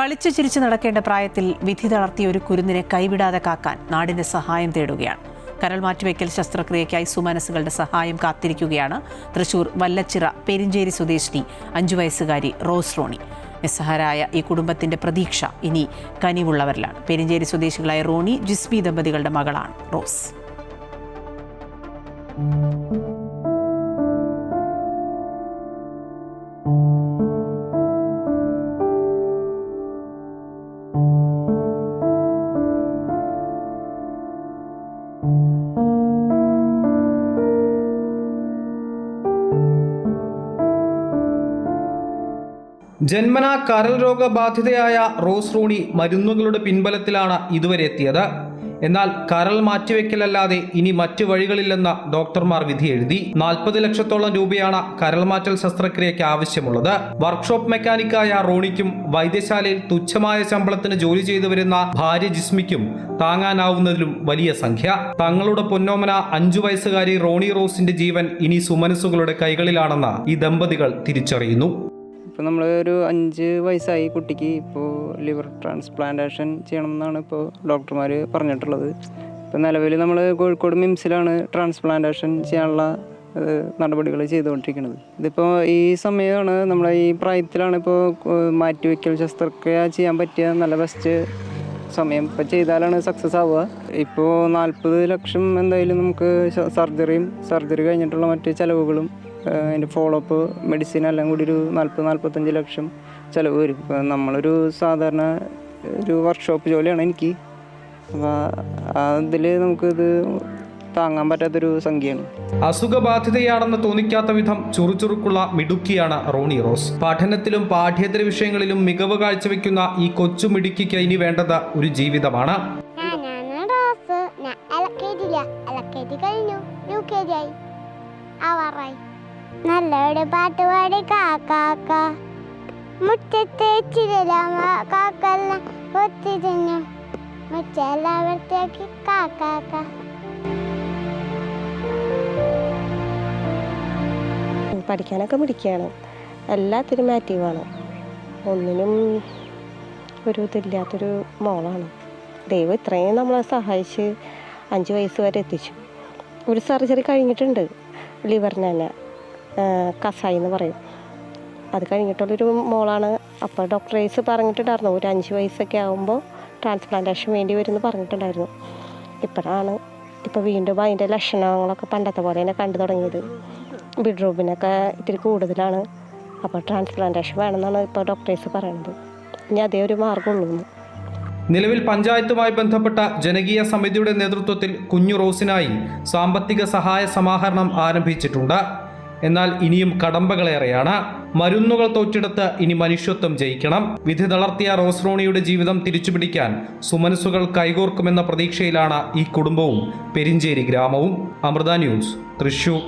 കളിച്ചു ചിരിച്ചു നടക്കേണ്ട പ്രായത്തിൽ വിധി തളർത്തിയ ഒരു കുരുന്നിനെ കൈവിടാതെ കാക്കാൻ നാടിന്റെ സഹായം തേടുകയാണ്. കരൾ മാറ്റിവെക്കൽ ശസ്ത്രക്രിയയ്ക്കായി സുമനസുകളുടെ സഹായം കാത്തിരിക്കുകയാണ് തൃശൂർ വല്ലച്ചിറ പെരിഞ്ചേരി സ്വദേശിനി 5 വയസ്സുകാരി റോസ് റോണി. നിസ്സഹായരായ ഈ കുടുംബത്തിന്റെ പ്രതീക്ഷ ഇനി കനിവുള്ളവരിലാണ്. പെരിഞ്ചേരി സ്വദേശികളായ റോണി ജിസ്ബി ദമ്പതികളുടെ മകളാണ് റോസ്. ജന്മനാ കരൾ രോഗബാധിതയായ റോസ് റോണി മരുന്നുകളുടെ പിൻബലത്തിലാണ് ഇതുവരെ എത്തിയത്. എന്നാൽ കരൾ മാറ്റിവെക്കലല്ലാതെ ഇനി മറ്റു വഴികളില്ലെന്ന് ഡോക്ടർമാർ വിധി എഴുതി. 40 ലക്ഷത്തോളം രൂപയാണ് കരൾ മാറ്റൽ ശസ്ത്രക്രിയയ്ക്ക് ആവശ്യമുള്ളത്. വർക്ക്ഷോപ്പ് മെക്കാനിക്കായ റോണിക്കും വൈദ്യശാലയിൽ തുച്ഛമായ ശമ്പളത്തിന് ജോലി ചെയ്തു വരുന്ന ഭാര്യ ജിസ്മിക്കും താങ്ങാനാവുന്നതിലും വലിയ സംഖ്യ. തങ്ങളുടെ പൊന്നോമന 5 വയസ്സുകാരി റോണി റോസിന്റെ ജീവൻ ഇനി സുമനസുകളുടെ കൈകളിലാണെന്ന് ഈ ദമ്പതികൾ തിരിച്ചറിയുന്നു. ഇപ്പോൾ നമ്മൾ ഒരു 5 വയസ്സായി കുട്ടിക്ക് ഇപ്പോൾ ലിവർ ട്രാൻസ്പ്ലാന്റേഷൻ ചെയ്യണമെന്നാണ് ഇപ്പോൾ ഡോക്ടർമാർ പറഞ്ഞിട്ടുള്ളത്. ഇപ്പോൾ നിലവിൽ നമ്മൾ കോഴിക്കോട് മിംസിലാണ് ട്രാൻസ്പ്ലാന്റേഷൻ ചെയ്യാനുള്ള നടപടികൾ ചെയ്തുകൊണ്ടിരിക്കുന്നത്. ഇതിപ്പോൾ ഈ സമയമാണ്, നമ്മളെ ഈ പ്രായത്തിലാണ് ഇപ്പോൾ മാറ്റിവെക്കൽ ശസ്ത്രക്രിയ ചെയ്യാൻ പറ്റിയ നല്ല ബെസ്റ്റ് സമയം. ഇപ്പോൾ ചെയ്താലാണ് സക്സസ് ആവുക. ഇപ്പോൾ 40 ലക്ഷം എന്തായാലും നമുക്ക് സർജറി കഴിഞ്ഞിട്ടുള്ള മറ്റ് ചിലവുകളും അതിൻ്റെ ഫോളോ അപ്പ് മെഡിസിൻ എല്ലാം കൂടി ഒരു 40-45 ലക്ഷം ചിലവ് വരും. ഇപ്പോൾ നമ്മളൊരു സാധാരണ ഒരു വർക്ക്ഷോപ്പ് ജോലിയാണ് എനിക്ക്. അപ്പോൾ അതിൽ നമുക്കിത് താങ്ങാൻ പറ്റാത്തൊരു സംഖ്യയാണ്. അസുഖബാധിതയാണെന്ന് തോന്നിക്കാത്ത വിധം ചുറുചുറുക്കുള്ള മിടുക്കിയാണ് റോണി റോസ്. പഠനത്തിലും പാഠ്യേതര വിഷയങ്ങളിലും മികവ് കാഴ്ചവെക്കുന്ന ഈ കൊച്ചു മിടുക്കിക്ക് ഇനി വേണ്ടത് ഒരു ജീവിതമാണ്. നല്ലൊരു പാട്ട് പാടി കാക്ക മുറ്റത്തെ ചിരലാമ കാക്കെല്ലാം ഒത്തിരിഞ്ഞു മുറ്റെല്ലാം വൃത്തിയാക്കി കാക്ക. പഠിക്കാനൊക്കെ പിടിക്കുകയാണ്, എല്ലാത്തിനും ആക്റ്റീവാണ്. ഒന്നിനും ഒരു ഇതില്ലാത്തൊരു മോളാണ്. ദൈവം ഇത്രയും നമ്മളെ സഹായിച്ച് 5 വയസ്സ് വരെ എത്തിച്ചു. ഒരു സർജറി കഴിഞ്ഞിട്ടുണ്ട്, ലിവറിന് തന്നെ കസായി എന്ന് പറയും. അത് കഴിഞ്ഞിട്ടുള്ളൊരു മോളാണ്. അപ്പോൾ ഡോക്ടറേഴ്സ് പറഞ്ഞിട്ടുണ്ടായിരുന്നു ഒരു 5 വയസ്സൊക്കെ ആകുമ്പോൾ ട്രാൻസ്പ്ലാന്റേഷൻ വേണ്ടി വരുമെന്ന് പറഞ്ഞിട്ടുണ്ടായിരുന്നു. ഇപ്പോൾ വീണ്ടും അതിൻ്റെ ലക്ഷണങ്ങളൊക്കെ പണ്ടത്തെ പോലെ തന്നെ കണ്ടു തുടങ്ങിയത്. ബിഡ്രൂബിനൊക്കെ ഇത്തിരി കൂടുതലാണ്. അപ്പോൾ ട്രാൻസ്പ്ലാന്റേഷൻ വേണമെന്നാണ് ഇപ്പോൾ ഡോക്ടറേഴ്സ് പറയുന്നത്. ഇനി അതേ ഒരു മാർഗ്ഗമുള്ളൂ. നിലവിൽ പഞ്ചായത്തുമായി ബന്ധപ്പെട്ട ജനകീയ സമിതിയുടെ നേതൃത്വത്തിൽ കുഞ്ഞു റോസിനായി സാമ്പത്തിക സഹായ സമാഹരണം ആരംഭിച്ചിട്ടുണ്ട്. എന്നാൽ ഇനിയും കടമ്പകളേറെയാണ്. മരുന്നുകൾ തോറ്റെടുത്ത് ഇനി മനുഷ്യത്വം ജയിക്കണം. വിധി തളർത്തിയ റോസ് റോണിയുടെ ജീവിതം തിരിച്ചുപിടിക്കാൻ സുമനസുകൾ കൈകോർക്കുമെന്ന പ്രതീക്ഷയിലാണ് ഈ കുടുംബവും പെരിഞ്ചേരി ഗ്രാമവും. അമൃത ന്യൂസ്, തൃശൂർ.